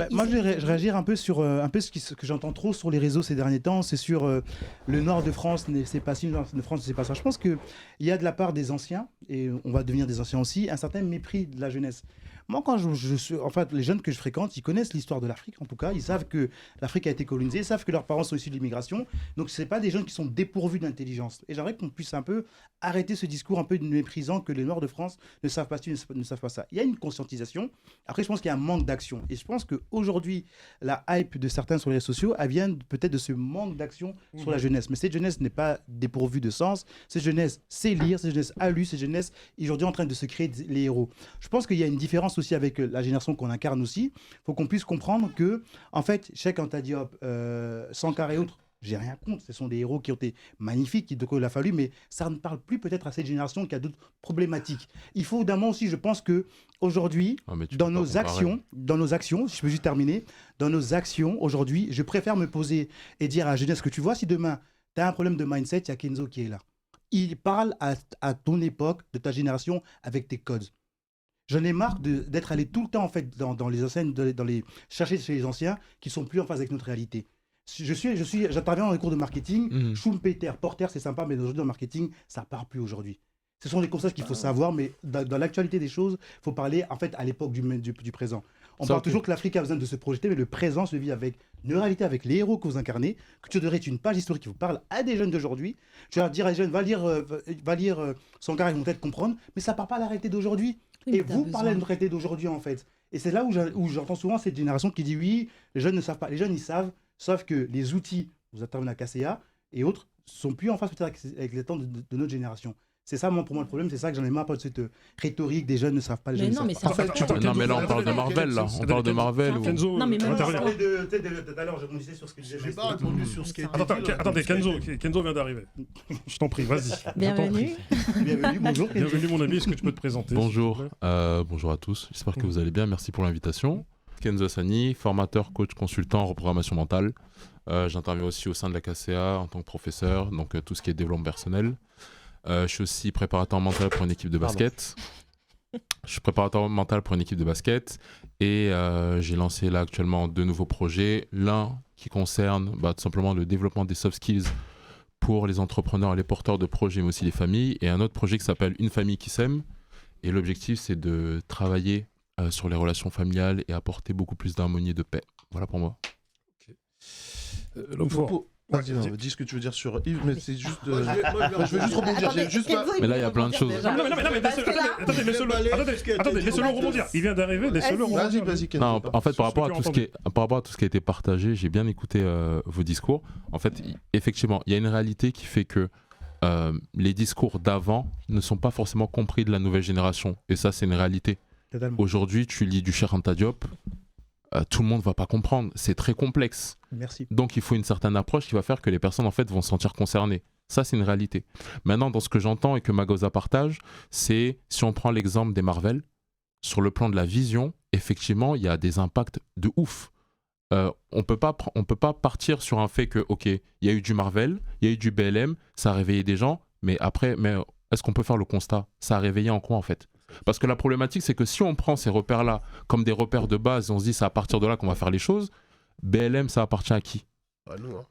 Moi, je réagir un peu sur un peu ce que j'entends trop sur les réseaux ces derniers temps. C'est sur le nord de France, c'est pas ci, le nord de France, c'est pas ça. Je pense qu'il y a de la part des anciens, et on va devenir des anciens aussi, un certain mépris de la jeunesse. Moi, quand je suis. En fait, les jeunes que je fréquente, ils connaissent l'histoire de l'Afrique, en tout cas. Ils savent que l'Afrique a été colonisée, ils savent que leurs parents sont issus de l'immigration. Donc, ce pas des jeunes qui sont dépourvus d'intelligence. Et j'aimerais qu'on puisse un peu arrêter ce discours un peu méprisant que les Noirs de France ne savent pas ci, ne savent pas ça. Il y a une conscientisation. Après, je pense qu'il y a un manque d'action. Et je pense qu'aujourd'hui, la hype de certains sur les réseaux sociaux, elle vient peut-être de ce manque d'action sur la jeunesse. Mais cette jeunesse n'est pas dépourvue de sens. Cette jeunesse sait lire, cette jeunesse a lu, cette jeunesse est aujourd'hui en train de se créer les héros. Je pense qu'il y a une différence aussi avec la génération qu'on incarne aussi. Il faut qu'on puisse comprendre que, en fait, Cheikh Anta Diop, Sankara et autres, j'ai rien contre, ce sont des héros qui ont été magnifiques, de quoi il a fallu, mais ça ne parle plus peut-être à cette génération qui a d'autres problématiques. Il faut d'un moment aussi, je pense que aujourd'hui, dans nos actions, si je peux juste terminer, dans nos actions aujourd'hui, je préfère me poser et dire à la jeunesse que tu vois, si demain tu as un problème de mindset, il y a Kenzo qui est là. Il parle à ton époque, de ta génération, avec tes codes. J'en ai marre d'être allé tout le temps en fait dans les enseignes, chercher chez les anciens qui sont plus en phase avec notre réalité. J'interviens dans les cours de marketing. Schumpeter, Porter, c'est sympa, mais aujourd'hui dans le marketing, ça ne part plus aujourd'hui. Ce sont des concepts qu'il faut savoir, mais dans l'actualité des choses, il faut parler en fait à l'époque du présent. On parle toujours que l'Afrique a besoin de se projeter, mais le présent se vit avec une réalité, avec les héros que vous incarnez. Culture de Ré est une page historique qui vous parle à des jeunes d'aujourd'hui. Je vais dire à des jeunes, va lire Sankara, ils vont peut-être comprendre, mais ça ne part pas à la réalité d'aujourd'hui. Oui, et vous parlez de notre réalité d'aujourd'hui en fait. Et c'est là où j'entends souvent cette génération qui dit oui, les jeunes ne savent pas. Les jeunes, ils savent, sauf que les outils, vous intervenez à KCA et autres, sont plus en face peut-être avec les temps de notre génération. C'est ça, pour moi, le problème. C'est ça que j'en ai marre de cette rhétorique des jeunes ne savent pas, les jeunes ne savent pas. Non, mais là, on parle de Marvel, là. On parle de Marvel. Kenzo, non, mais même tout à l'heure, je rebondissais sur ce que j'ai pas répondu sur ce qui était dit. Attendez, Kenzo vient d'arriver. Je t'en prie, vas-y. Bienvenue. Bienvenue, bonjour. Bienvenue, mon ami. Est-ce que tu peux te présenter? Bonjour. Bonjour à tous. J'espère que vous allez bien. Merci pour l'invitation. Kenzo Sani, formateur, coach, consultant en reprogrammation mentale. J'interviens aussi au sein de la KCA en tant que professeur, donc tout ce qui est développement personnel. Je suis aussi préparateur mental pour une équipe de basket. Je suis préparateur mental pour une équipe de basket et j'ai lancé là actuellement 2 nouveaux projets. L'un qui concerne tout simplement le développement des soft skills pour les entrepreneurs et les porteurs de projets, mais aussi les familles. Et un autre projet qui s'appelle Une famille qui s'aime. Et l'objectif, c'est de travailler sur les relations familiales et apporter beaucoup plus d'harmonie et de paix. Voilà pour moi. L'homme fort. Vas-y, dis ce que tu veux dire sur Yves, mais c'est juste. Je veux juste rebondir. Mais là, il y a plein de choses. Attendez, laissez-le rebondir. Il vient d'arriver, laissez-le rebondir. Vas-y, non, en fait, par rapport à tout ce qui a été partagé, j'ai bien écouté vos discours. En fait, effectivement, il y a une réalité qui fait que les discours d'avant ne sont pas forcément compris de la nouvelle génération. Et ça, c'est une réalité. Totalement. Aujourd'hui, tu lis du Cheikh Anta Diop, tout le monde ne va pas comprendre. C'est très complexe. Merci. Donc, il faut une certaine approche qui va faire que les personnes en fait, vont se sentir concernées. Ça, c'est une réalité. Maintenant, dans ce que j'entends et que Magoza partage, c'est si on prend l'exemple des Marvel, sur le plan de la vision, effectivement, il y a des impacts de ouf. On peut pas partir sur un fait que, ok, il y a eu du Marvel, il y a eu du BLM, ça a réveillé des gens, mais après, est-ce qu'on peut faire le constat? Ça a réveillé en quoi en fait? Parce que la problématique, c'est que si on prend ces repères-là comme des repères de base, et on se dit c'est à partir de là qu'on va faire les choses, BLM, ça appartient à qui?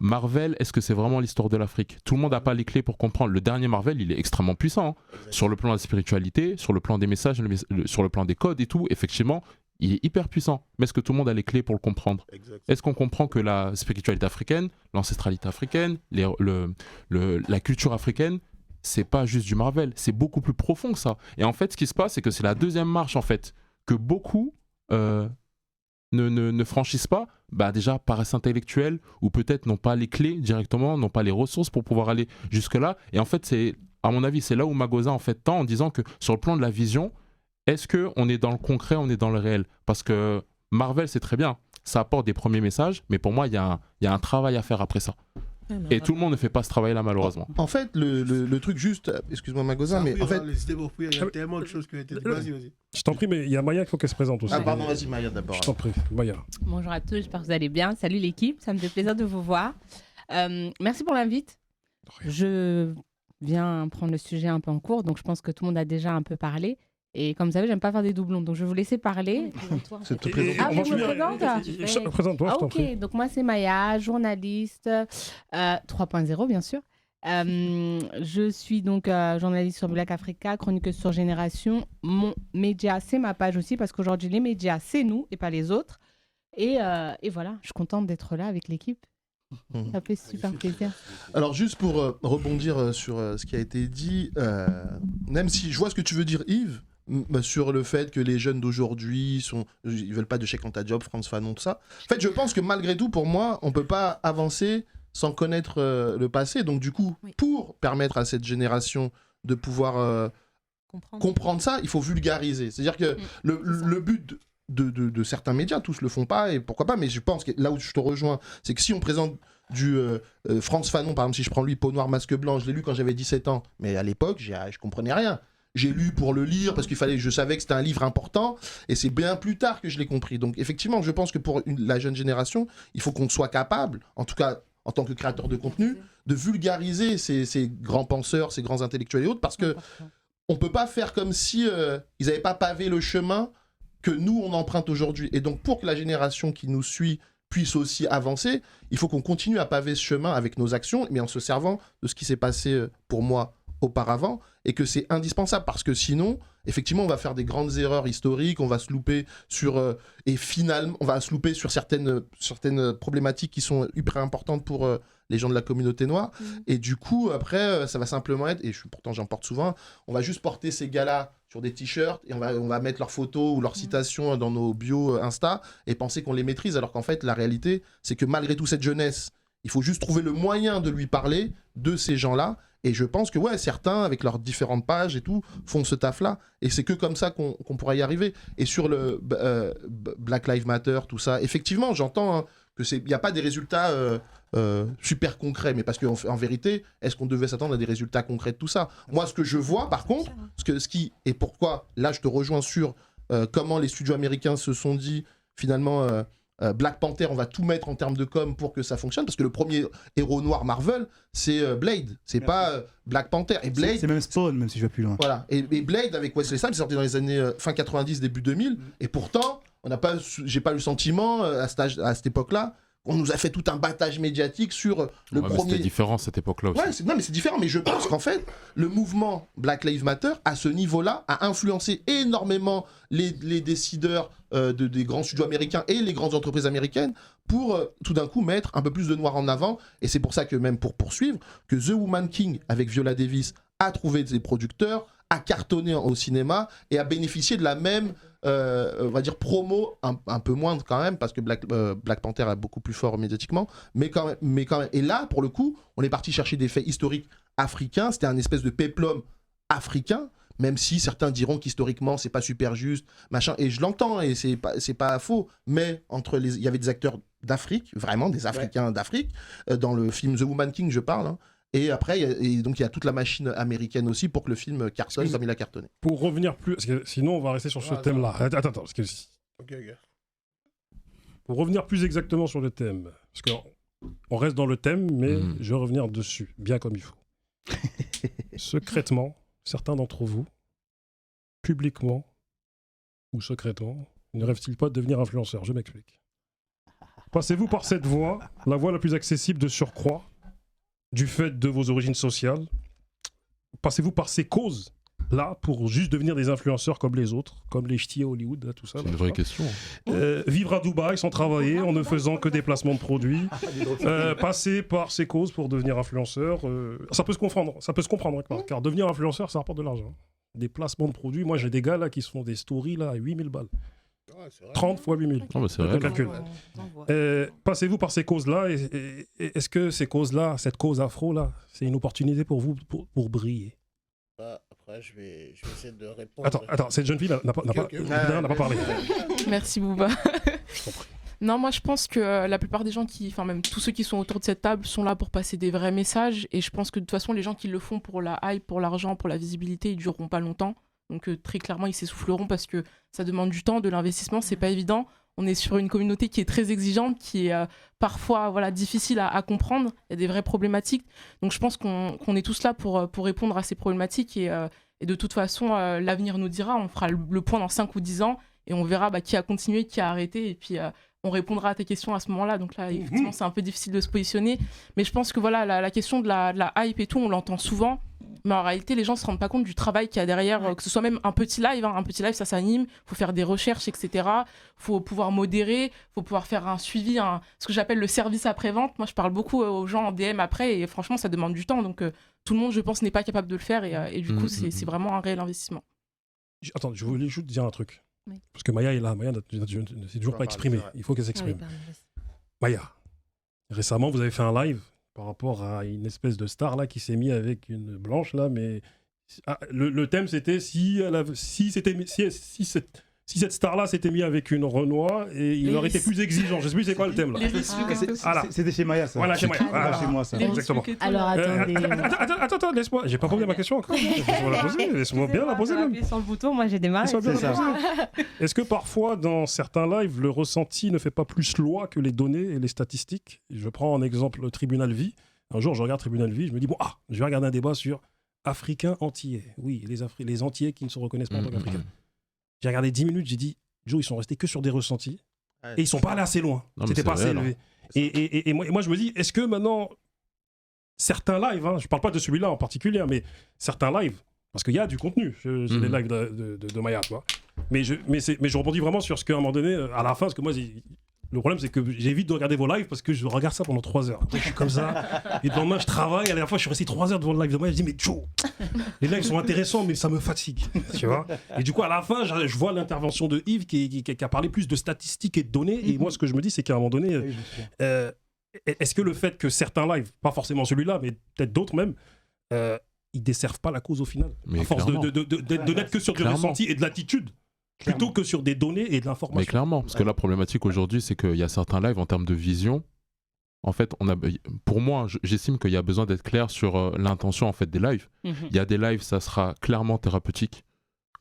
Marvel, est-ce que c'est vraiment l'histoire de l'Afrique? Tout le monde n'a pas les clés pour comprendre. Le dernier Marvel, il est extrêmement puissant. Sur le plan de la spiritualité, sur le plan des messages, sur le plan des codes et tout, effectivement, il est hyper puissant. Mais est-ce que tout le monde a les clés pour le comprendre? Est-ce qu'on comprend que la spiritualité africaine, l'ancestralité africaine, la culture africaine, c'est pas juste du Marvel, c'est beaucoup plus profond que ça. Et en fait, ce qui se passe, c'est que c'est la deuxième marche, en fait, que beaucoup ne franchissent pas, déjà paraissent intellectuels, ou peut-être n'ont pas les clés directement, n'ont pas les ressources pour pouvoir aller jusque-là. Et en fait, à mon avis, c'est là où Magoza en fait tend en disant que sur le plan de la vision, est-ce qu'on est dans le concret, on est dans le réel? Parce que Marvel, c'est très bien, ça apporte des premiers messages, mais pour moi, il y a un travail à faire après ça. Et tout le monde ne fait pas ce travail-là, malheureusement. En fait, le truc juste, excuse-moi Magoza, mais en fait... Il y a tellement de choses qui ont été dites. Vas-y. Je t'en prie, mais il y a Maya qu'il faut qu'elle se présente aussi. Ah pardon, vas-y Maya d'abord. Je t'en prie, Maya. Bonjour à tous, j'espère que vous allez bien. Salut l'équipe, ça me fait plaisir de vous voir. Merci pour l'invite. Je viens prendre le sujet un peu en cours, donc je pense que tout le monde a déjà un peu parlé. Et comme vous savez, j'aime pas faire des doublons. Donc, je vais vous laisser parler. C'est te Et- présenter. Ah, on va je me finir- présente Présente-toi, je Ah, t'en ok, prie. donc moi c'est Maya, journaliste 3.0 bien sûr. Je suis donc journaliste sur Black Africa, chroniqueuse sur Génération. Mon média, c'est ma page aussi, parce qu'aujourd'hui les médias, c'est nous et pas les autres. Et voilà, je suis contente d'être là avec l'équipe. Mhm. Ça fait super plaisir. Alors juste pour rebondir sur ce qui a été dit, même si je vois ce que tu veux dire Yves, sur le fait que les jeunes d'aujourd'hui ils veulent pas de chèque en ta job, France Fanon, tout ça. En fait, je pense que malgré tout, pour moi, on peut pas avancer sans connaître le passé. Donc du coup, Oui. pour permettre à cette génération de pouvoir comprendre ça, il faut vulgariser. C'est-à-dire que le but de certains médias, tous le font pas, et pourquoi pas, mais je pense que là où je te rejoins, c'est que si on présente du Frantz Fanon, par exemple, si je prends lui, Peau noire, masque blanc, je l'ai lu quand j'avais 17 ans, mais à l'époque, je comprenais rien. J'ai lu pour le lire, parce je savais que c'était un livre important, et c'est bien plus tard que je l'ai compris. Donc effectivement, je pense que pour la jeune génération, il faut qu'on soit capable, en tout cas en tant que créateur de contenu, de vulgariser ces grands penseurs, ces grands intellectuels et autres, parce que on peut pas faire comme si ils n'avaient pas pavé le chemin que nous, on emprunte aujourd'hui. Et donc, pour que la génération qui nous suit puisse aussi avancer, il faut qu'on continue à paver ce chemin avec nos actions, mais en se servant de ce qui s'est passé pour moi auparavant, et que c'est indispensable, parce que sinon, effectivement, on va faire des grandes erreurs historiques, on va se louper sur... et finalement, on va se louper sur certaines problématiques qui sont hyper importantes pour les gens de la communauté noire. Et du coup, après, ça va simplement être, et pourtant j'en porte souvent, on va juste porter ces gars-là sur des t-shirts, et on va mettre leurs photos ou leurs citations dans nos bios Insta, et penser qu'on les maîtrise, alors qu'en fait, la réalité, c'est que malgré toute cette jeunesse, il faut juste trouver le moyen de lui parler de ces gens-là. Et je pense que ouais, certains, avec leurs différentes pages et tout, font ce taf-là. Et c'est que comme ça qu'on pourra y arriver. Et sur le Black Lives Matter, tout ça, effectivement, j'entends qu'il n'y a pas des résultats super concrets. Mais parce qu'en vérité, est-ce qu'on devait s'attendre à des résultats concrets de tout ça? Moi, ce que je vois, par contre, et pourquoi, là, je te rejoins sur comment les studios américains se sont dit, finalement... Black Panther, on va tout mettre en termes de com pour que ça fonctionne, parce que le premier héros noir Marvel, c'est Blade, c'est pas Black Panther. Et Blade, c'est même Spawn, même si je vais plus loin. voilà. Et Blade avec Wesley Snipes, c'est sorti dans les années fin 90, début 2000, et pourtant, j'ai pas le sentiment à cette époque-là, on nous a fait tout un battage médiatique sur le Ouais, mais premier. c'était différent cette époque-là aussi. Ouais, non, mais c'est différent. Mais je pense qu'en fait, le mouvement Black Lives Matter, à ce niveau-là, a influencé énormément les décideurs des grands studios américains et les grandes entreprises américaines pour tout d'un coup mettre un peu plus de noir en avant. Et c'est pour ça que, même pour poursuivre, que The Woman King, avec Viola Davis, a trouvé des producteurs, a cartonné au cinéma et a bénéficié de la même, on va dire, promo, un peu moindre quand même, parce que Black Panther est beaucoup plus fort médiatiquement, mais quand même. Et là, pour le coup, on est parti chercher des faits historiques africains, c'était un espèce de péplum africain, même si certains diront qu'historiquement, c'est pas super juste, machin, et je l'entends, et c'est pas faux, mais il y avait des acteurs d'Afrique, vraiment des Africains d'Afrique, dans le film The Woman King, je parle, hein. Et après, donc il y a toute la machine américaine aussi pour que le film cartonne comme il a cartonné. Pour revenir plus, parce que sinon on va rester sur ce thème-là. Attends, parce que Ok. pour revenir plus exactement sur le thème, parce qu'on reste dans le thème, mais je vais revenir dessus, bien comme il faut. Secrètement, certains d'entre vous, publiquement ou secrètement, ne rêvent-ils pas de devenir influenceurs? Je m'explique. Passez-vous par cette voie, la voie la plus accessible de surcroît, du fait de vos origines sociales? Passez-vous par ces causes-là pour juste devenir des influenceurs comme les autres, comme les ch'tis à Hollywood, là, tout ça? C'est une vraie question. Vivre à Dubaï sans travailler, en ne faisant que des placements de produits. Passer par ces causes pour devenir influenceur. Ça peut se comprendre, car devenir influenceur, ça rapporte de l'argent. Des placements de produits. Moi, j'ai des gars là qui se font des stories là, à 8000 balles. 30 fois 8000. Non, mais c'est Le vrai. calcul. Passez-vous par ces causes-là et est-ce que ces causes-là, cette cause afro-là, c'est une opportunité pour vous pour briller? Après, je vais essayer de répondre. Attends, cette jeune fille n'a pas parlé. Merci Bouba. Je t'en prie. Non, moi je pense que la plupart des gens enfin même tous ceux qui sont autour de cette table sont là pour passer des vrais messages, et je pense que de toute façon les gens qui le font pour la hype, pour l'argent, pour la visibilité, ils dureront pas longtemps. Donc très clairement ils s'essouffleront parce que ça demande du temps, de l'investissement, c'est pas évident. On est sur une communauté qui est très exigeante, qui est parfois difficile à comprendre. Il y a des vraies problématiques. Donc je pense qu'on est tous là pour répondre à ces problématiques et Et de toute façon, l'avenir nous dira, on fera le point dans 5 ou 10 ans et on verra qui a continué, qui a arrêté. Et puis, on répondra à tes questions à ce moment-là. Donc là, effectivement, c'est un peu difficile de se positionner. Mais je pense que voilà, la question de la hype et tout, on l'entend souvent. Mais en réalité, les gens ne se rendent pas compte du travail qu'il y a derrière, que ce soit même un petit live. Un petit live, ça s'anime, il faut faire des recherches, etc. Il faut pouvoir modérer, il faut pouvoir faire un suivi, ce que j'appelle le service après-vente. Moi, je parle beaucoup aux gens en DM après, et franchement, ça demande du temps. Donc, tout le monde, je pense, n'est pas capable de le faire. Et du coup, c'est vraiment un réel investissement. Attends, je voulais juste dire un truc. Oui. Parce que Maya est là. Maya ne s'est toujours pas exprimée. Il faut qu'elle s'exprime. Maya, récemment, vous avez fait un live par rapport à une espèce de star là qui s'est mis avec une blanche là, mais le thème c'était si cette star là s'était mis avec une Renoir et il aurait été plus exigeant. Je sais plus c'est quoi le thème là. C'était chez Maya ça. Voilà, chez Maya. Voilà, chez moi ça. Exactement. Alors attendez. Attends, laisse-moi. J'ai pas posé ma question encore. Laisse-moi la poser. Laisse-moi bien la poser même. Appuyez sur le bouton, moi j'ai démarré. Laisse-moi bien C'est la ça. poser. Est-ce que parfois dans certains lives le ressenti ne fait pas plus loi que les données et les statistiques? Je prends en exemple le Tribunal Vie. Un jour, je regarde Tribunal Vie, je me dis, je vais regarder un débat sur Africains antillais. Oui, les antillais qui ne se reconnaissent pas en tant qu'Africains. J'ai regardé 10 minutes, j'ai dit, Joe, ils sont restés que sur des ressentis. Et ils sont pas allés assez loin. C'était pas assez élevé. Et moi, je me dis, est-ce que maintenant, certains lives, je parle pas de celui-là en particulier, mais certains lives, parce qu'il y a du contenu, c'est les lives de Maya, tu vois. Mais je rebondis vraiment sur ce qu'à un moment donné, à la fin, parce que moi, le problème, c'est que j'évite de regarder vos lives parce que je regarde ça pendant 3 heures. Après, je suis comme ça. Et le lendemain, je travaille. À la dernière fois, je suis resté 3 heures devant le live de moi. Je dis, mais Joe, les lives sont intéressants, mais ça me fatigue. Tu vois. Et du coup, à la fin, je vois l'intervention de Yves qui a parlé plus de statistiques et de données. Et moi, ce que je me dis, c'est qu'à un moment donné, est-ce que le fait que certains lives, pas forcément celui-là, mais peut-être d'autres même, ils desservent pas la cause au final, Mais à force de n'être que sur du ressenti et de l'attitude plutôt que sur des données et de l'information. Mais clairement, parce que la problématique aujourd'hui, c'est qu'il y a certains lives en termes de vision. En fait, pour moi, j'estime qu'il y a besoin d'être clair sur l'intention en fait des lives. Il y a des lives, ça sera clairement thérapeutique.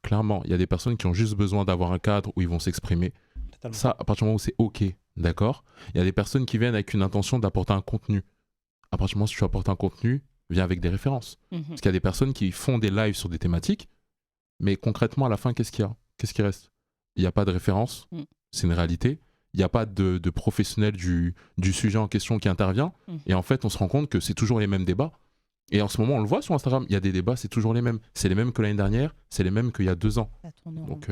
Clairement, il y a des personnes qui ont juste besoin d'avoir un cadre où ils vont s'exprimer. Totalement. Ça, à partir du moment où c'est OK, d'accord. Il y a des personnes qui viennent avec une intention d'apporter un contenu. À partir du moment où tu apportes un contenu, viens avec des références. Parce qu'il y a des personnes qui font des lives sur des thématiques, mais concrètement, à la fin, qu'est-ce qu'il y a? Qu'est-ce qui reste? Il n'y a pas de référence, c'est une réalité. Il n'y a pas de professionnel du sujet en question qui intervient. Et en fait, on se rend compte que c'est toujours les mêmes débats. Et en ce moment, on le voit sur Instagram, il y a des débats, c'est toujours les mêmes. C'est les mêmes que l'année dernière, c'est les mêmes qu'il y a 2 ans. Ça tourne en rond. Donc,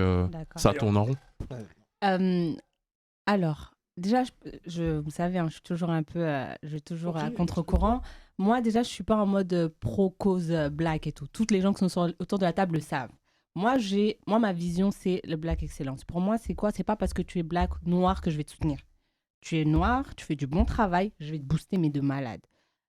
ça tourne en rond. Alors, déjà, vous savez, je suis toujours un peu à contre-courant. Moi, déjà, je ne suis pas en mode pro-cause black et tout. Toutes les gens qui sont autour de la table le savent. Moi, ma vision, c'est le Black Excellence. Pour moi, c'est quoi? C'est pas parce que tu es black, noir que je vais te soutenir. Tu es noir, tu fais du bon travail, je vais te booster, mais de malade.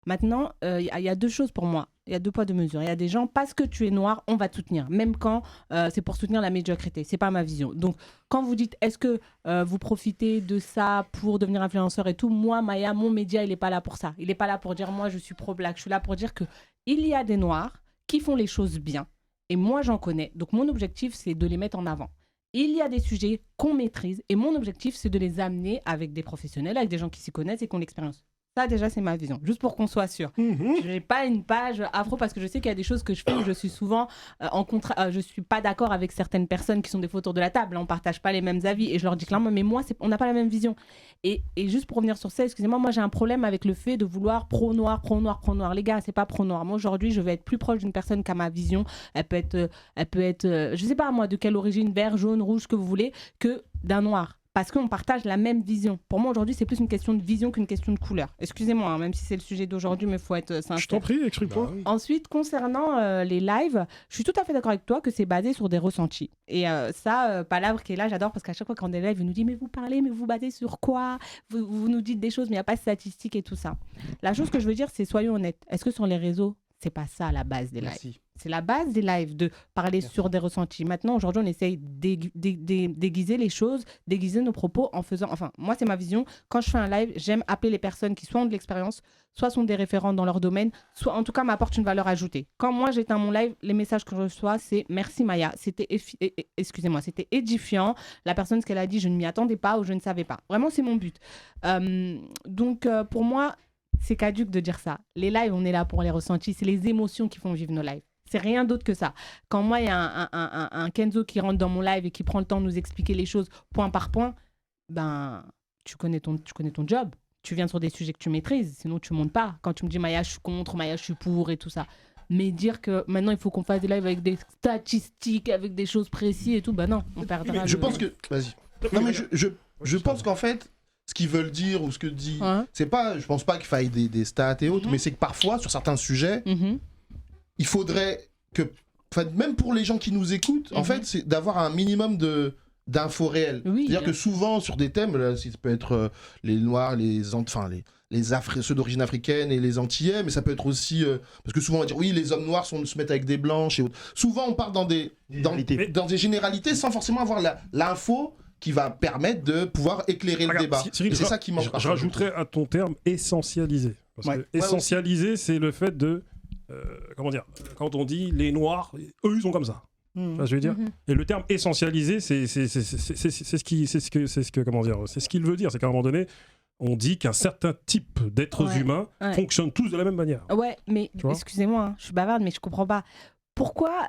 Maintenant, il y a 2 choses pour moi. Il y a 2 poids, 2 mesures. Il y a des gens, parce que tu es noir, on va te soutenir. Même quand c'est pour soutenir la médiocrité. C'est pas ma vision. Donc, quand vous dites, est-ce que vous profitez de ça pour devenir influenceur et tout, moi, Maya, mon média, il n'est pas là pour ça. Il n'est pas là pour dire, moi, je suis pro-black. Je suis là pour dire qu'il y a des noirs qui font les choses bien. Et moi, j'en connais. Donc, mon objectif, c'est de les mettre en avant. Il y a des sujets qu'on maîtrise. Et mon objectif, c'est de les amener avec des professionnels, avec des gens qui s'y connaissent et qui ont l'expérience. Ça, déjà, c'est ma vision. Juste pour qu'on soit sûr. Je n'ai pas une page afro parce que je sais qu'il y a des choses que je fais où je suis souvent je suis pas d'accord avec certaines personnes qui sont des fois autour de la table. On ne partage pas les mêmes avis. Et je leur dis clairement, mais moi, on n'a pas la même vision. Et juste pour revenir sur ça, excusez-moi, moi, j'ai un problème avec le fait de vouloir pro-noir, pro-noir, pro-noir. Les gars, c'est pas pro-noir. Moi, aujourd'hui, je vais être plus proche d'une personne qui a ma vision. Elle peut être je sais pas, moi, de quelle origine, vert, jaune, rouge, que vous voulez, que d'un noir. Parce qu'on partage la même vision. Pour moi, aujourd'hui, c'est plus une question de vision qu'une question de couleur. Excusez-moi, même si c'est le sujet d'aujourd'hui, mais il faut être sincère. Je t'en prie, explique-toi. Ensuite, concernant les lives, je suis tout à fait d'accord avec toi que c'est basé sur des ressentis. Et Palabre qui est là, j'adore parce qu'à chaque fois qu'on est live, il nous dit « Mais vous parlez, mais vous basez sur quoi ? Vous nous dites des choses, mais il n'y a pas de statistiques et tout ça. » La chose que je veux dire, c'est soyons honnêtes. Est-ce que sur les réseaux, c'est pas ça la base des lives? C'est la base des lives, de parler sur des ressentis. Maintenant, aujourd'hui, on essaye déguiser les choses, déguiser nos propos en faisant... Enfin, moi, c'est ma vision. Quand je fais un live, j'aime appeler les personnes qui soit ont de l'expérience, soit sont des référents dans leur domaine, soit en tout cas m'apportent une valeur ajoutée. Quand moi, j'éteins mon live, les messages que je reçois, c'est « Merci Maya, c'était c'était édifiant. La personne, ce qu'elle a dit, je ne m'y attendais pas ou je ne savais pas. » Vraiment, c'est mon but. Donc, pour moi... C'est caduque de dire ça. Les lives, on est là pour les ressentis. C'est les émotions qui font vivre nos lives. C'est rien d'autre que ça. Quand moi, il y a un Kenzo qui rentre dans mon live et qui prend le temps de nous expliquer les choses point par point, ben, tu connais ton job. Tu viens sur des sujets que tu maîtrises, sinon tu montes pas. Quand tu me dis Maya, je suis contre, Maya, je suis pour et tout ça. Mais dire que maintenant il faut qu'on fasse des lives avec des statistiques, avec des choses précises et tout, bah non, on perdra. Je pense que. Vas-y. Non, mais je pense qu'en fait, ce qu'ils veulent dire ou ce que dit. Ouais. C'est pas. Je pense pas qu'il faille des stats et autres, mais c'est que parfois, sur certains sujets, il faudrait que. Enfin, même pour les gens qui nous écoutent, en fait, c'est d'avoir un minimum d'infos réelles. Oui, C'est-à-dire que souvent, sur des thèmes, là, ça peut être les Noirs, ceux d'origine africaine et les Antillais, mais ça peut être aussi... parce que souvent, on va dire, oui, les hommes noirs se mettent avec des blanches et autres. Souvent, on part dans des généralités sans forcément avoir l'info qui va permettre de pouvoir éclairer le débat. Cyril, et c'est ça qui manque. Je rajouterais à ton terme essentialiser. Parce que essentialiser, c'est le fait de... comment dire, quand on dit les Noirs, eux ils sont comme ça. Je veux dire. Et le terme essentialiser, c'est ce qu'il veut dire. C'est qu'à un moment donné, on dit qu'un certain type d'êtres humains fonctionnent tous de la même manière. Ouais, mais excusez-moi, hein, je suis bavarde, mais je comprends pas. Pourquoi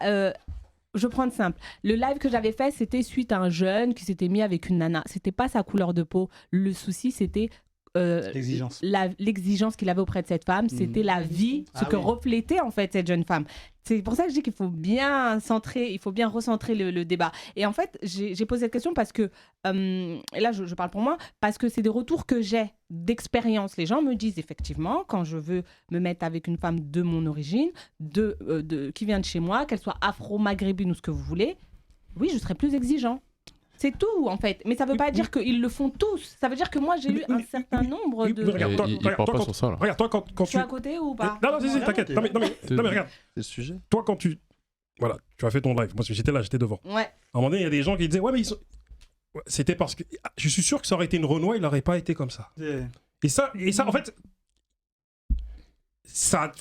je prends de simple. Le live que j'avais fait, c'était suite à un jeune qui s'était mis avec une nana. C'était pas sa couleur de peau. Le souci, c'était l'exigence qu'il avait auprès de cette femme, c'était la vie, ce que reflétait en fait cette jeune femme. C'est pour ça que je dis qu'il faut bien centrer, il faut bien recentrer le débat. Et en fait, j'ai posé cette question parce que, et là je parle pour moi, parce que c'est des retours que j'ai d'expérience. Les gens me disent effectivement, quand je veux me mettre avec une femme de mon origine, qui vient de chez moi, qu'elle soit afro-maghrébine ou ce que vous voulez, oui, je serai plus exigeant. C'est tout, en fait. Mais ça ne veut pas dire qu'ils le font tous. Ça veut dire que moi, j'ai eu un certain nombre de... Il part pas sur ça, là. Regarde, toi, quand tu es à côté ou pas? Non, t'inquiète. Non, mais regarde. C'est le sujet. Toi, quand tu as fait ton live. Moi, j'étais là, j'étais devant. Ouais. À un moment donné, il y a des gens qui disaient, ouais, mais ils sont... C'était parce que... Je suis sûr que ça aurait été une Renoir, il n'aurait pas été comme ça. Et ça, en fait...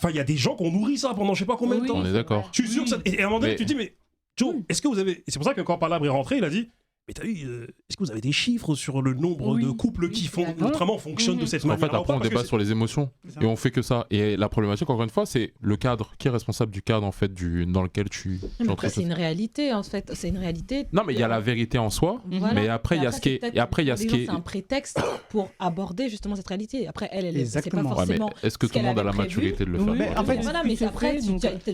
Il y a des gens qui ont nourri ça pendant je sais pas combien de temps. On est d'accord. Je suis sûr que ça... Et à un moment donné, tu te dis, mais Joe, est-ce que vous avez... Et c'est pour ça que quand Palabre est rentré, il a dit... Mais t'as vu, est-ce que vous avez des chiffres sur le nombre de couples qui fonctionnent de cette En manière? fait, après, on débat sur les émotions et on fait que ça. Et la problématique, encore une fois, c'est le cadre. Qui est responsable du cadre, en fait, dans lequel tu Après, c'est une réalité, en fait. C'est une réalité. Non, mais il y a la vérité en soi. Voilà. Mais après, il y a ce qui est. Et après, il y a ce qui est. C'est un prétexte pour aborder justement cette réalité. Après, elle c'est pas Exactement. forcément. Ouais, mais est-ce que tout le monde a la maturité de le faire? Mais en fait, Voilà, mais après,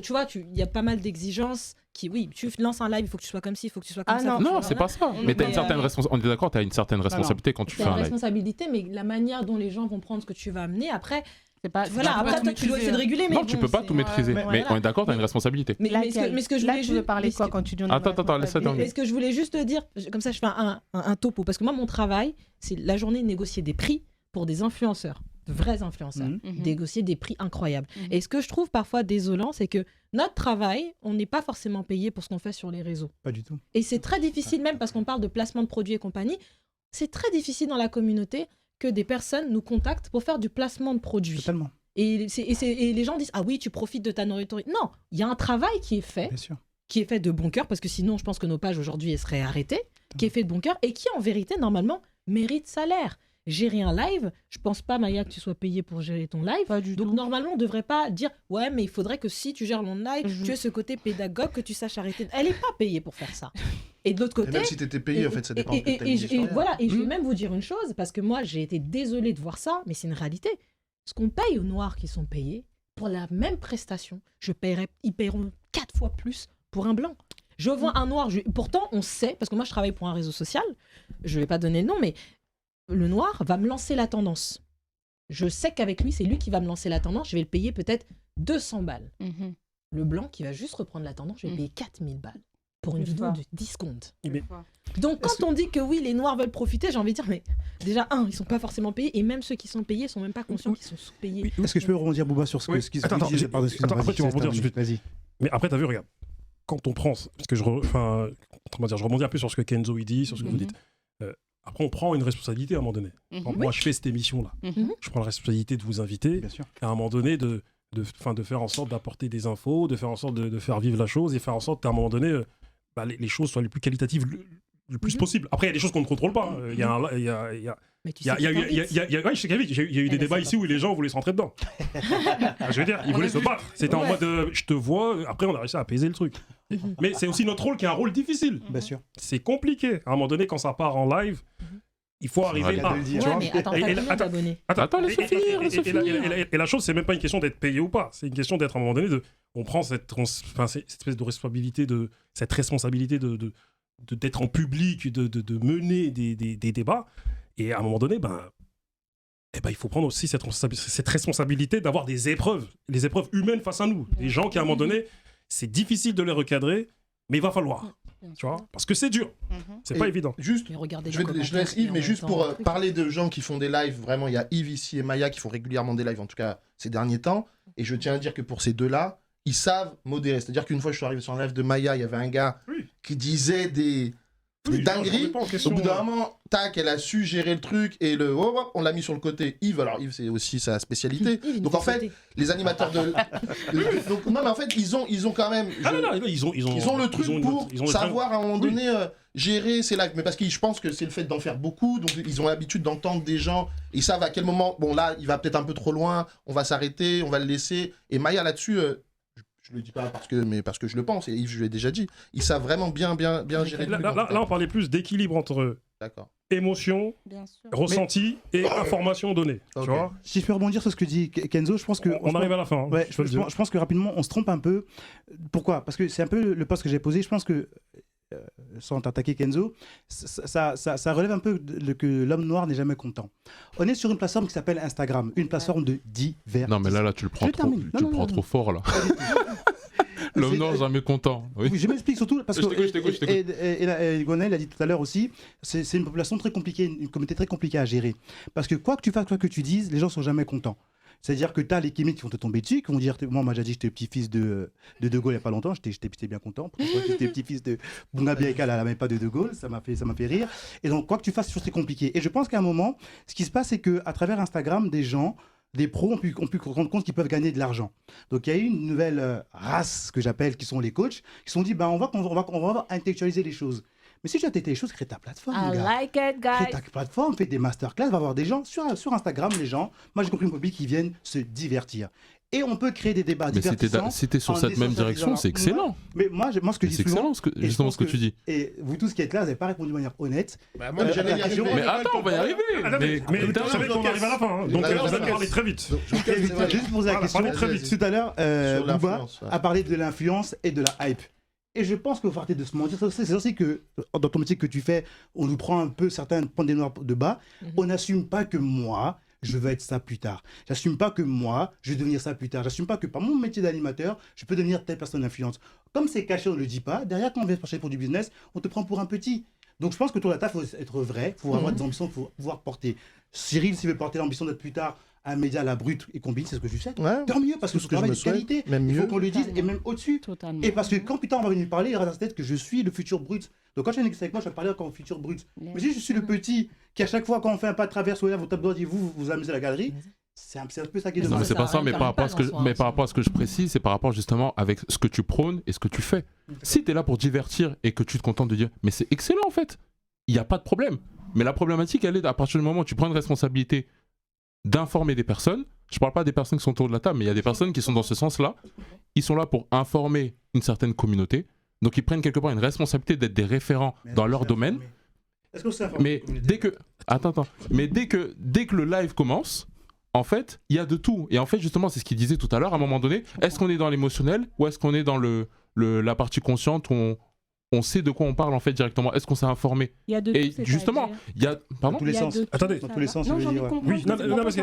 tu vois, il y a pas mal d'exigences. Oui, tu lances un live, il faut que tu sois comme ci, il faut que tu sois comme ça. Non, c'est pas ça. Mais t'as une certaine responsabilité. On est d'accord, t'as une certaine responsabilité quand tu fais un live. T'as une responsabilité, mais la manière dont les gens vont prendre ce que tu vas amener, après, c'est pas. Voilà, après, toi, tu dois essayer de réguler. Non, tu peux pas tout maîtriser. Mais on est d'accord, t'as une responsabilité. Mais ce que je voulais juste parler quoi quand tu dis Attends, laisse ça terminer. Mais ce que je voulais juste dire, comme ça, je fais un topo, parce que moi, mon travail, c'est la journée de négocier des prix pour des influenceurs. De vrais influenceurs, négocier des prix incroyables. Et ce que je trouve parfois désolant, c'est que notre travail, on n'est pas forcément payé pour ce qu'on fait sur les réseaux. Pas du tout. Et c'est très difficile, même parce qu'on parle de placement de produits et compagnie, c'est très difficile dans la communauté que des personnes nous contactent pour faire du placement de produits. Totalement. Et les gens disent, ah oui, tu profites de ta nourriture. Non, il y a un travail qui est fait. Bien sûr. Qui est fait de bon cœur, parce que sinon, je pense que nos pages aujourd'hui, elles seraient arrêtées, qui est fait de bon cœur et qui, en vérité, normalement, mérite salaire. Gérer un live, je pense pas, Maya, que tu sois payé pour gérer ton live. Pas du Donc, tout. normalement, on devrait pas dire, ouais, mais il faudrait que si tu gères mon live, tu aies ce côté pédagogue, que tu saches arrêter. Elle est pas payée pour faire ça. Et de l'autre côté. Et même si t'étais payé, en fait, ça dépend. Et voilà, et je vais même vous dire une chose, parce que moi, j'ai été désolée de voir ça, mais c'est une réalité. Ce qu'on paye aux Noirs qui sont payés, pour la même prestation, ils paieront 4 fois plus pour un blanc. Je vois un Noir, pourtant, on sait, parce que moi, je travaille pour un réseau social, je vais pas donner le nom, mais le Noir va me lancer la tendance. Je sais qu'avec lui, c'est lui qui va me lancer la tendance. Je vais le payer peut-être 200 balles. Le blanc qui va juste reprendre la tendance, je vais le payer 4000 balles pour une vidéo de 10 secondes. Donc, quand on dit que oui, les Noirs veulent profiter, j'ai envie de dire, mais déjà, ils sont pas forcément payés, et même ceux qui sont payés sont même pas conscients qu'ils sont sous-payés. Est-ce que je peux rebondir, Bouba, sur ce que disait? Attends, après, tu vas rebondir. Vas-y. Mais après, t'as vu, regarde. Quand on prend... Parce que je rebondis un peu sur ce que Kenzo il dit, sur ce que vous dites. Après, on prend une responsabilité à un moment donné. Moi, je fais cette émission-là. Je prends la responsabilité de vous inviter. Bien sûr. À un moment donné, de faire en sorte d'apporter des infos, de faire en sorte de faire vivre la chose et faire en sorte qu'à un moment donné, les choses soient les plus qualitatives le plus possible. Après, il y a des choses qu'on ne contrôle pas. Il y a un- il y a- il y a- Mais tu il y a- sais il y a- qui il y a- il y a- il y a- ouais, je sais qu'il y a- il y a eu des Elle débats sait ici pas. où les gens voulaient se rentrer dedans. Je veux dire, ils voulaient se battre. C'était en Ouais. mode je te vois, après on a réussi à apaiser le truc. Mais c'est aussi notre rôle qui est un rôle difficile. Bien sûr. C'est compliqué. À un moment donné, quand ça part en live, il faut arriver vrai. à. de le dire. tu Ouais, vois. mais attends, Et- t'as et- combien attends, d'abonnés Attends, laisse-le et- finir, et- laisse-le et la- finir. et la chose, c'est même pas une question d'être payé ou pas. C'est une question d'être à un moment donné on prend cette espèce de responsabilité cette responsabilité d'être en public, de mener des débats. Et à un moment donné, il faut prendre aussi cette responsabilité d'avoir des épreuves, les épreuves humaines face à nous. Des gens qui, à un moment donné, c'est difficile de les recadrer, mais il va falloir. Tu vois, parce que c'est dur. C'est pas Et évident. Juste, Mais regardez je les laisse commentaires, Yves, et en mais même juste temps, pour le truc. parler de gens qui font des lives, vraiment, il y a Yves ici et Maya qui font régulièrement des lives, en tout cas ces derniers temps. Et je tiens à dire que pour ces deux-là, ils savent modérer. C'est-à-dire qu'une fois, je suis arrivé sur un live de Maya, il y avait un gars Oui. qui disait des Oui, dingueries. pas en Au question. bout d'un moment, tac, elle a su gérer le truc et on l'a mis sur le côté. Yves, alors Yves, c'est aussi sa spécialité. Il Donc nous en fait, sauter. les animateurs donc, non, mais en fait, ils ont quand même. Ah non, ils ont le truc ils ont pour ils ont le savoir à un moment Oui. donné gérer ces lives. Mais parce que je pense que c'est le fait d'en faire beaucoup, donc ils ont l'habitude d'entendre des gens, ils savent à quel moment, bon là, il va peut-être un peu trop loin, on va s'arrêter, on va le laisser. Et Maya là-dessus, je le dis pas parce que je le pense, et Yves, je l'ai déjà dit, ils savent vraiment bien gérer le Là, truc. là, on parlait plus d'équilibre entre D'accord. émotion, Bien sûr. ressenti et information donnée. Ok. Tu vois, Si je peux rebondir sur ce que dit Kenzo, je pense que. on arrive à la fin. hein, Ouais, je peux le dire. je pense que rapidement, on se trompe un peu. Pourquoi? Parce que c'est un peu le poste que j'ai posé. Je pense que, sans t'attaquer Kenzo, ça relève un peu que l'homme noir n'est jamais content. On est sur une plateforme qui s'appelle Instagram, une plateforme de divers. Non, mais là, tu le prends Je trop, termine. tu Non, le non, prends non. trop fort, là. L'homme noir jamais content. Oui. Oui, je m'explique surtout parce Je que t'écoute, je t'écoute. et Gonel l'a dit tout à l'heure aussi, c'est une population très compliquée, une communauté très compliquée à gérer. Parce que quoi que tu fasses, quoi que tu dises, les gens sont jamais contents. C'est-à-dire que tu as les kémites qui vont te tomber dessus, qui vont dire moi, on m'a déjà dit que j'étais le petit-fils de Gaulle il n'y a pas longtemps, j'étais bien content. Pourquoi j'étais le petit-fils de Bounga Biaïka, elle n'avait pas de Gaulle, ça m'a fait rire. Et donc, quoi que tu fasses, c'est compliqué. Et je pense qu'à un moment, ce qui se passe, c'est qu'à travers Instagram, des pros ont pu se rendre compte qu'ils peuvent gagner de l'argent. Donc il y a eu une nouvelle race que j'appelle, qui sont les coachs, qui se sont dit on va intellectualiser les choses. Mais si tu as intellectualiser les choses, crée ta plateforme, I gars. like it, Crée guys. ta plateforme, fais des masterclass, va avoir des gens sur Instagram, les gens, moi j'ai compris mon public, qui viennent se divertir. Et on peut créer des débats Mais divertissants. si t'es sur en cette même désocialisant. direction, c'est excellent. Mais moi, ce que Mais je c'est dis souvent, excellent, et je justement pense ce que tu dis. et vous tous qui êtes là, vous n'avez pas répondu de manière honnête. Bah, moi, j'allais y arriver. Mais attends, on va y arriver. Mais vous savez qu'on arrive à la fin. hein. Donc Ouais, vous ouais, allez ouais. parler très vite. Juste poser la Voilà, question. parlez très vite. Tout à l'heure, Sur Bouba l'influence, ouais. a parlé de l'influence et de la hype. Et je pense qu'il faut arrêter de se mentir. C'est aussi que dans ton métier que tu fais, on nous prend un peu certains points des noirs de bas. On n'assume pas que moi, je veux être ça plus tard. J'assume pas que moi, je vais devenir ça plus tard. J'assume pas que par mon métier d'animateur, je peux devenir telle personne d'influence. Comme c'est caché, on ne le dit pas. Derrière, quand on vient chercher pour du business, on te prend pour un petit. Donc je pense que autour de la table, il faut être vrai, il faut avoir des ambitions, il faut pouvoir porter. Cyril, s'il veut porter l'ambition d'être plus tard un média à la brute et combine, c'est ce que je sais. Ouais. Tant mieux, parce que Tout son ce que je travail me est de souhaite, qualité. même Il faut mieux. qu'on le dise, et même au-dessus. Totalement. Et parce que quand putain on va venir parler, il y aura dans sa tête que je suis le futur brut. Donc quand je suis avec moi, je vais parler encore au futur brut. Mais si je suis le petit qui, à chaque fois, quand on fait un pas de travers, ou là, vous tapez et vous amusez la galerie, c'est un peu ça qui est Mais Non, mais dommage. c'est pas ça, mais ça par rapport à pas ce que, en soi, mais hein, par rapport à ce que je précise, c'est par rapport justement avec ce que tu prônes et ce que tu fais. Si tu es là pour divertir et que tu te contentes de dire, mais c'est excellent en fait, il n'y a pas de problème. Mais la problématique, elle est à partir du moment où tu prends une responsabilité d'informer des personnes. Je parle pas des personnes qui sont autour de la table, mais il y a des personnes qui sont dans ce sens-là. Ils sont là pour informer une certaine communauté. Donc ils prennent quelque part une responsabilité d'être des référents dans leur domaine. Est-ce que c'est informé, Mais communauté dès que, attends, mais dès que le live commence, en fait, il y a de tout. Et en fait, justement, c'est ce qu'il disait tout à l'heure. À un moment donné, est-ce qu'on est dans l'émotionnel ou est-ce qu'on est dans la partie consciente où on sait de quoi on parle en fait directement? Est-ce qu'on s'est informé? Il y a de Et tout, justement, il y a, pardon. Dans tous les Il y a sens. de tout, Attendez. ça Dans tous les va. sens, Non, je j'ai veux envie dire, de ouais. comprendre. Oui, non, parce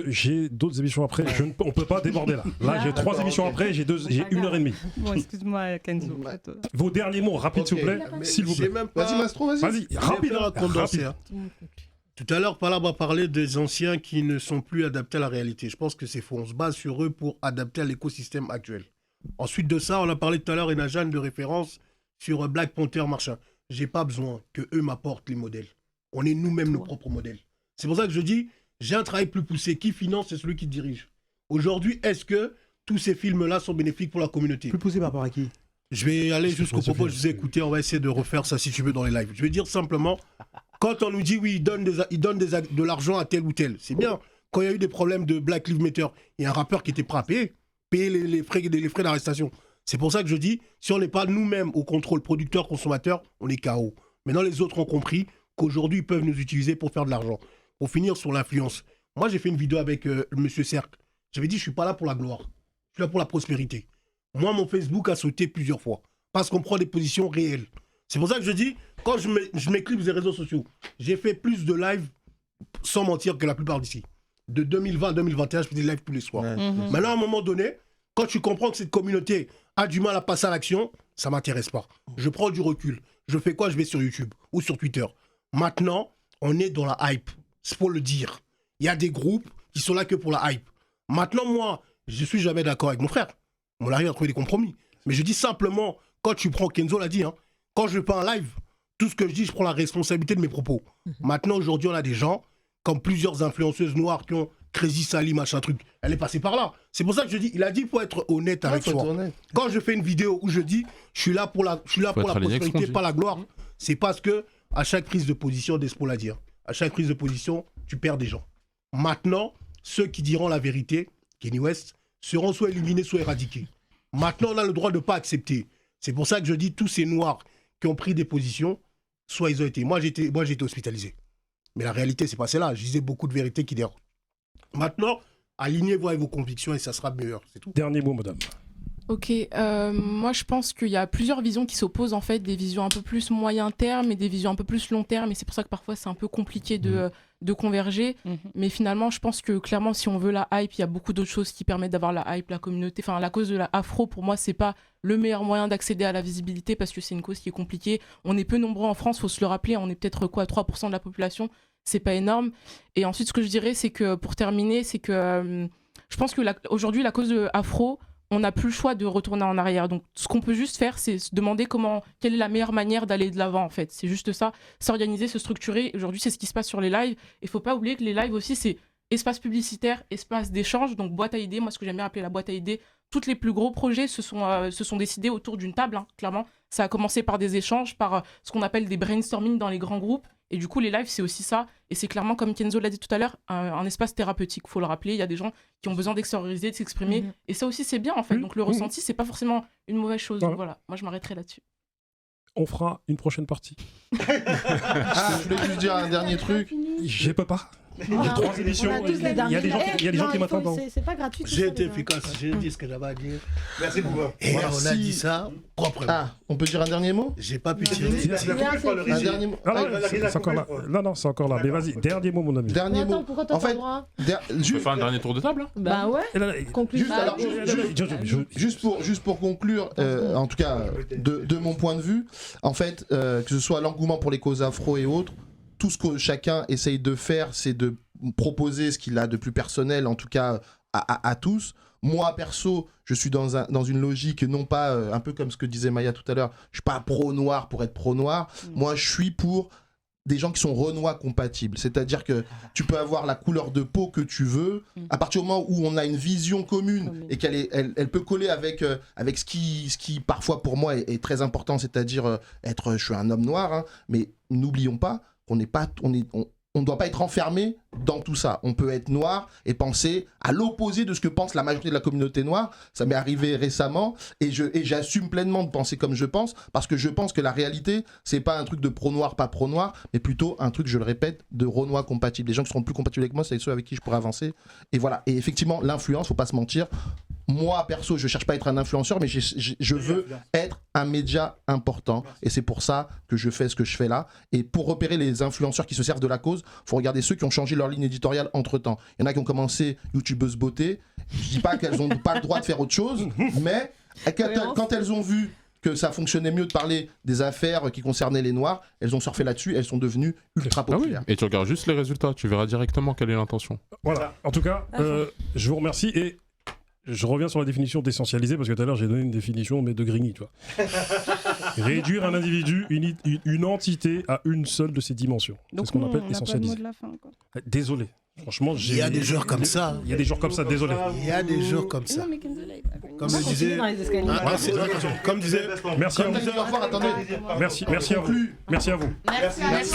que j'ai d'autres émissions après. On peut pas déborder là. Là, j'ai 3 émissions après, j'ai 1h30. Bon, excuse-moi, Kenzo. Vos derniers mots, rapide s'il vous plaît, Mais s'il vous j'ai plaît. même pas- Vas-y, Mastro, vas-y. Vas-y, Je vais rapide, faire un condensé, rapide. hein. Tout à l'heure, Palab a parlé des anciens qui ne sont plus adaptés à la réalité. Je pense que c'est faux. On se base sur eux pour adapter à l'écosystème actuel. Ensuite de ça, on a parlé tout à l'heure, et Najane, de référence sur Black Panther, machin. J'ai pas besoin que eux m'apportent les modèles. On est nous-mêmes nos propres modèles. C'est pour ça que je dis, j'ai un travail plus poussé. Qui finance, c'est celui qui dirige. Aujourd'hui, est-ce que tous ces films-là sont bénéfiques pour la communauté? Plus poussé par rapport à qui? Je vais aller jusqu'au propos, je vous ai écouté, on va essayer de refaire ça si tu veux dans les lives. Je vais dire simplement, quand on nous dit oui, il donne de l'argent à tel ou tel, c'est bien. Quand il y a eu des problèmes de Black Lives Matter, il y a un rappeur qui était prêt à payer les frais d'arrestation. C'est pour ça que je dis, si on n'est pas nous-mêmes au contrôle producteur-consommateur, on est KO. Maintenant, les autres ont compris qu'aujourd'hui, ils peuvent nous utiliser pour faire de l'argent. Pour finir sur l'influence. Moi, j'ai fait une vidéo avec Monsieur Cercle. J'avais dit, je ne suis pas là pour la gloire. Je suis là pour la prospérité. Moi, mon Facebook a sauté plusieurs fois. Parce qu'on prend des positions réelles. C'est pour ça que je dis, quand je m'éclipse des réseaux sociaux, j'ai fait plus de lives, sans mentir, que la plupart d'ici. De 2020 à 2021, je fais des lives tous les soirs. Maintenant, à un moment donné, quand tu comprends que cette communauté a du mal à passer à l'action, ça ne m'intéresse pas. Je prends du recul. Je fais quoi? Je vais sur YouTube ou sur Twitter. Maintenant, on est dans la hype. C'est pour le dire. Il y a des groupes qui sont là que pour la hype. Maintenant, moi, je suis jamais d'accord avec mon frère. On arrive à trouver des compromis. Mais je dis simplement, quand tu prends, Kenzo l'a dit, hein, quand je fais un live, tout ce que je dis, je prends la responsabilité de mes propos. Maintenant, aujourd'hui, on a des gens, comme plusieurs influenceuses noires qui ont Crazy Sally, machin truc. Elle est passée par là. C'est pour ça que je dis, il a dit, il faut être honnête avec soi. Quand je fais une vidéo où je dis, je suis là pour la prospérité, pas la gloire, c'est parce que à chaque prise de position, Despo l'a dit, hein, à chaque prise de position, tu perds des gens. Maintenant, ceux qui diront la vérité, Kanye West, seront soit éliminés, soit éradiqués. Maintenant, on a le droit de ne pas accepter. C'est pour ça que je dis, tous ces Noirs qui ont pris des positions, soit ils ont été. Moi, j'ai été hospitalisé. Mais la réalité, c'est pas celle-là. Je disais beaucoup de vérités qui dérangent. Maintenant, alignez-vous avec vos convictions et ça sera meilleur. C'est tout. Dernier mot, madame. Ok, moi je pense qu'il y a plusieurs visions qui s'opposent en fait, des visions un peu plus moyen terme et des visions un peu plus long terme, et c'est pour ça que parfois c'est un peu compliqué de converger, mais finalement je pense que clairement si on veut la hype, il y a beaucoup d'autres choses qui permettent d'avoir la hype, la communauté, enfin la cause de la afro pour moi c'est pas le meilleur moyen d'accéder à la visibilité parce que c'est une cause qui est compliquée, on est peu nombreux en France, faut se le rappeler, on est peut-être 3% de la population, c'est pas énorme, et ensuite ce que je dirais c'est que pour terminer, c'est que je pense que aujourd'hui la cause de afro, on n'a plus le choix de retourner en arrière. Donc, ce qu'on peut juste faire, c'est se demander quelle est la meilleure manière d'aller de l'avant, en fait. C'est juste ça, s'organiser, se structurer. Aujourd'hui, c'est ce qui se passe sur les lives. Il ne faut pas oublier que les lives aussi, c'est espace publicitaire, espace d'échange, donc boîte à idées. Moi, ce que j'aime bien appeler la boîte à idées, tous les plus gros projets se sont décidés autour d'une table, hein, clairement. Ça a commencé par des échanges, par ce qu'on appelle des brainstorming dans les grands groupes. Et du coup, les lives, c'est aussi ça. Et c'est clairement, comme Kenzo l'a dit tout à l'heure, un espace thérapeutique. Il faut le rappeler, il y a des gens qui ont besoin d'extérioriser, de s'exprimer. Et ça aussi, c'est bien, en fait. Donc le ressenti, c'est pas forcément une mauvaise chose. Donc voilà, moi, je m'arrêterai là-dessus. On fera une prochaine partie. Je voulais juste dire un dernier truc. Je peux pas. J'ai 3 émissions. Il y a des gens qui m'attendent. C'est pas gratuit. J'ai été efficace, j'ai dit ce que j'avais à dire. Merci beaucoup. Et voilà, on a dit ça proprement. Ah, on peut dire un dernier mot? J'ai pas pu tirer. Un dernier mot. C'est encore là. Non, c'est encore là. Mais vas-y, dernier mot, mon ami. Dernier mot. Pourquoi t'as pas le droit? Tu veux faire un dernier tour de table là? Bah ouais. Conclusion. Juste pour conclure, en tout cas de mon point de vue, en fait, que ce soit l'engouement pour les causes afro et autres, tout ce que chacun essaye de faire, c'est de proposer ce qu'il a de plus personnel, en tout cas à tous. Moi, perso, je suis dans une logique, non pas un peu comme ce que disait Maya tout à l'heure, je suis pas pro-noir pour être pro-noir. Moi, je suis pour des gens qui sont Renoir compatibles. C'est-à-dire que tu peux avoir la couleur de peau que tu veux, à partir du moment où on a une vision commune et qu'elle peut coller avec ce qui parfois pour moi est très important, c'est-à-dire je suis un homme noir, hein, mais n'oublions pas qu'on n'est pas... On ne doit pas être enfermé dans tout ça. On peut être noir et penser à l'opposé de ce que pense la majorité de la communauté noire. Ça m'est arrivé récemment et j'assume pleinement de penser comme je pense parce que je pense que la réalité, c'est pas un truc de pro-noir, pas pro-noir, mais plutôt un truc, je le répète, de Renoir compatible. Les gens qui seront plus compatibles avec moi, c'est ceux avec qui je pourrais avancer. Et voilà. Et effectivement, l'influence, faut pas se mentir. Moi, perso, je cherche pas à être un influenceur, mais je veux être un média important. Et c'est pour ça que je fais ce que je fais là. Et pour repérer les influenceurs qui se servent de la cause, faut regarder ceux qui ont changé leur ligne éditoriale entre-temps. Il y en a qui ont commencé youtubeuses beauté. Je dis pas qu'elles ont pas le droit de faire autre chose, mais quand elles ont vu que ça fonctionnait mieux de parler des affaires qui concernaient les Noirs, elles ont surfé là-dessus, elles sont devenues ultra populaires. Et tu regardes juste les résultats, tu verras directement quelle est l'intention. Voilà, en tout cas, je vous remercie et je reviens sur la définition d'essentialiser parce que tout à l'heure j'ai donné une définition mais de Grigny, tu vois. Réduire un individu, une entité à une seule de ses dimensions. C'est ce qu'on appelle essentialiser. De la fin, quoi. Désolé, Franchement, Il y a des joueurs comme ça. Il y a des joueurs comme ça, désolé. Il y a des joueurs comme ça. Comme je disais. Dans les escaliers. Comme disait. Merci à vous. Au revoir, attendez. Merci à vous. Merci à vous. Merci. Merci.